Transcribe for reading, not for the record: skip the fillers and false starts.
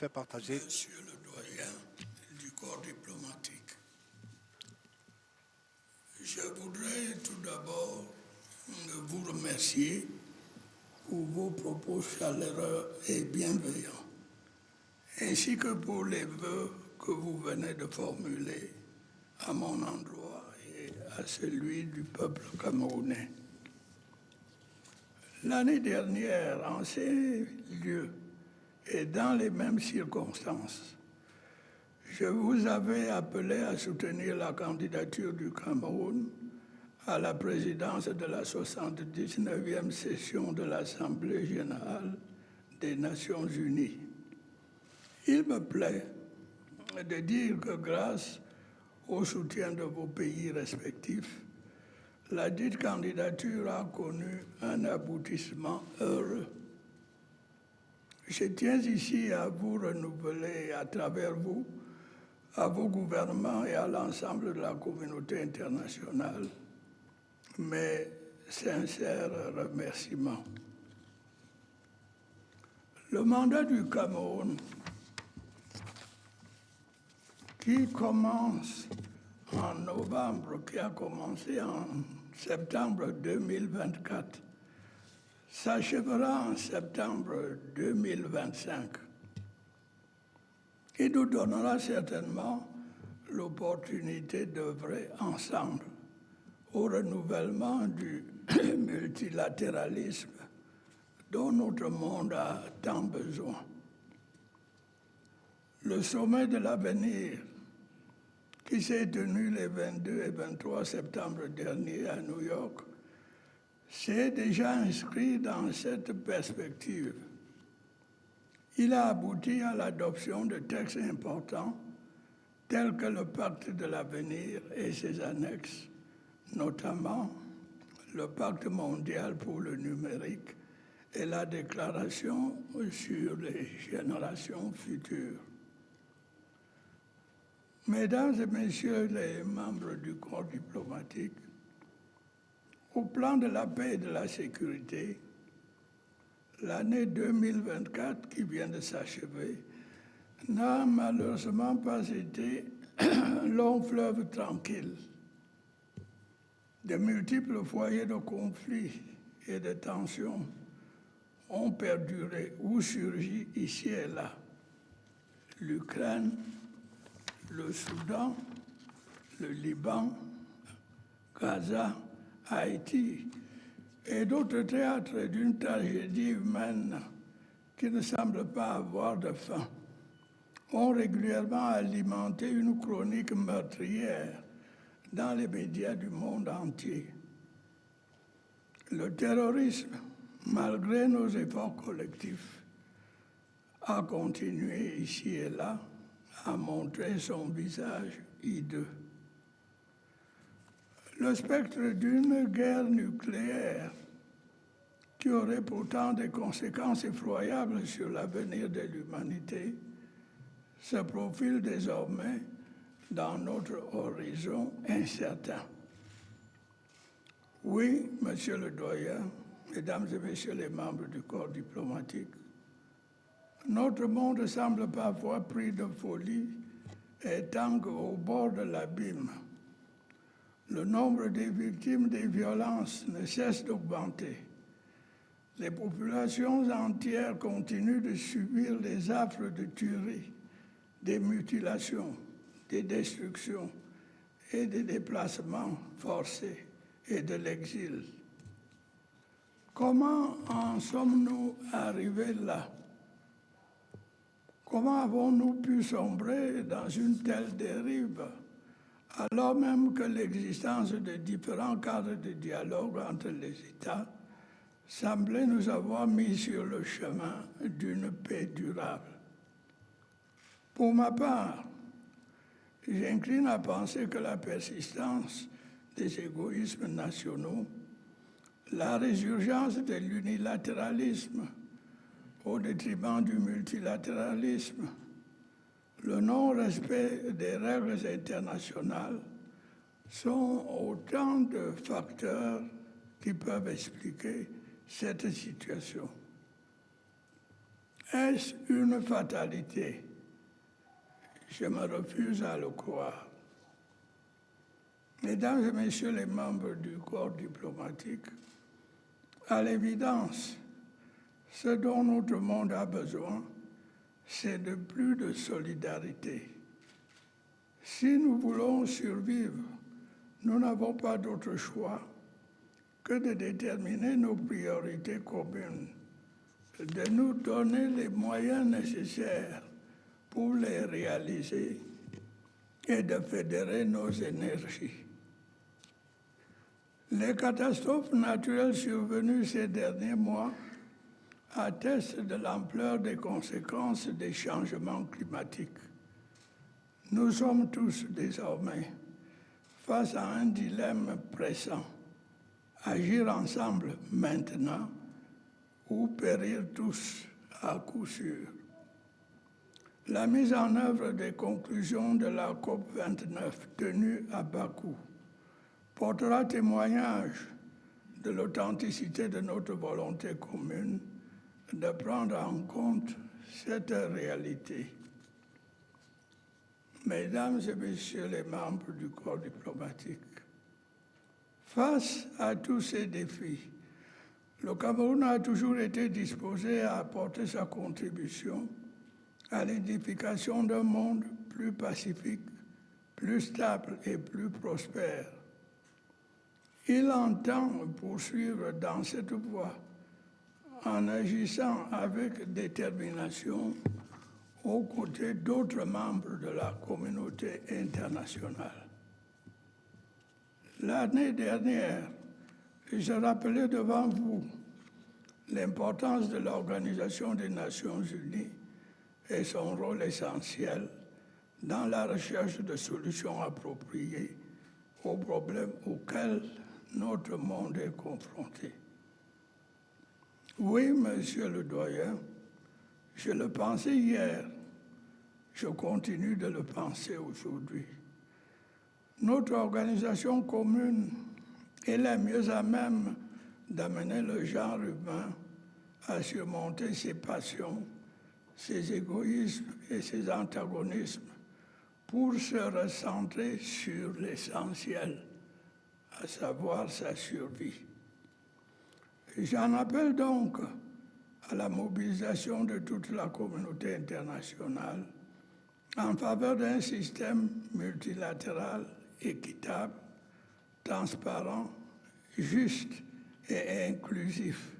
fait partager. Monsieur le doyen du corps diplomatique, je voudrais tout d'abord vous remercier pour vos propos chaleureux et bienveillants, ainsi que pour les vœux que vous venez de formuler à mon endroit et à celui du peuple camerounais. L'année dernière, en ces lieux et dans les mêmes circonstances, je vous avais appelé à soutenir la candidature du Cameroun à la présidence de la 79e session de l'Assemblée générale des Nations unies. Il me plaît de dire que grâce au soutien de vos pays respectifs, la dite candidature a connu un aboutissement heureux. Je tiens ici à vous renouveler à travers vous, à vos gouvernements et à l'ensemble de la communauté internationale, mes sincères remerciements. Le mandat du Cameroun, qui commence en novembre, qui a commencé en septembre 2024, s'achèvera en septembre 2025. Il nous donnera certainement l'opportunité d'œuvrer ensemble au renouvellement du multilatéralisme dont notre monde a tant besoin. Le sommet de l'avenir qui s'est tenu les 22 et 23 septembre dernier à New York s'est déjà inscrit dans cette perspective. Il a abouti à l'adoption de textes importants tels que le pacte de l'avenir et ses annexes, notamment le pacte mondial pour le numérique et la déclaration sur les générations futures. Mesdames et messieurs les membres du corps diplomatique, au plan de la paix et de la sécurité, l'année 2024 qui vient de s'achever n'a malheureusement pas été un long fleuve tranquille. De multiples foyers de conflits et de tensions ont perduré ou surgi ici et là. L'Ukraine, le Soudan, le Liban, Gaza, Haïti et d'autres théâtres d'une tragédie humaine qui ne semble pas avoir de fin ont régulièrement alimenté une chronique meurtrière dans les médias du monde entier. Le terrorisme, malgré nos efforts collectifs, a continué ici et là à montrer son visage hideux. Le spectre d'une guerre nucléaire qui aurait pourtant des conséquences effroyables sur l'avenir de l'humanité se profile désormais dans notre horizon incertain. Oui, monsieur le doyen, mesdames et messieurs les membres du corps diplomatique, notre monde semble parfois pris de folie et tangue au bord de l'abîme. Le nombre des victimes des violences ne cesse d'augmenter. Les populations entières continuent de subir les affres de tueries, des mutilations, des destructions et des déplacements forcés et de l'exil. Comment en sommes-nous arrivés là? Comment avons-nous pu sombrer dans une telle dérive, alors même que l'existence de différents cadres de dialogue entre les États semblait nous avoir mis sur le chemin d'une paix durable? Pour ma part, j'incline à penser que la persistance des égoïsmes nationaux, la résurgence de l'unilatéralisme au détriment du multilatéralisme, le non-respect des règles internationales sont autant de facteurs qui peuvent expliquer cette situation. Est-ce une fatalité? Je me refuse à le croire. Mesdames et messieurs les membres du corps diplomatique, à l'évidence, ce dont notre monde a besoin, c'est de plus de solidarité. Si nous voulons survivre, nous n'avons pas d'autre choix que de déterminer nos priorités communes, de nous donner les moyens nécessaires pour les réaliser et de fédérer nos énergies. Les catastrophes naturelles survenues ces derniers mois attestent de l'ampleur des conséquences des changements climatiques. Nous sommes tous désormais face à un dilemme pressant. Agir ensemble maintenant ou périr tous à coup sûr. La mise en œuvre des conclusions de la COP29 tenue à Bakou portera témoignage de l'authenticité de notre volonté commune de prendre en compte cette réalité. Mesdames et messieurs les membres du corps diplomatique, face à tous ces défis, le Cameroun a toujours été disposé à apporter sa contribution à l'édification d'un monde plus pacifique, plus stable et plus prospère. Il entend poursuivre dans cette voie en agissant avec détermination aux côtés d'autres membres de la communauté internationale. L'année dernière, je rappelais devant vous l'importance de l'Organisation des Nations Unies et son rôle essentiel dans la recherche de solutions appropriées aux problèmes auxquels notre monde est confronté. Oui, monsieur le doyen, je le pensais hier, je continue de le penser aujourd'hui. Notre organisation commune est la mieux à même d'amener le genre humain à surmonter ses passions, ses égoïsmes et ses antagonismes pour se recentrer sur l'essentiel, à savoir sa survie. J'en appelle donc à la mobilisation de toute la communauté internationale en faveur d'un système multilatéral équitable, transparent, juste et inclusif,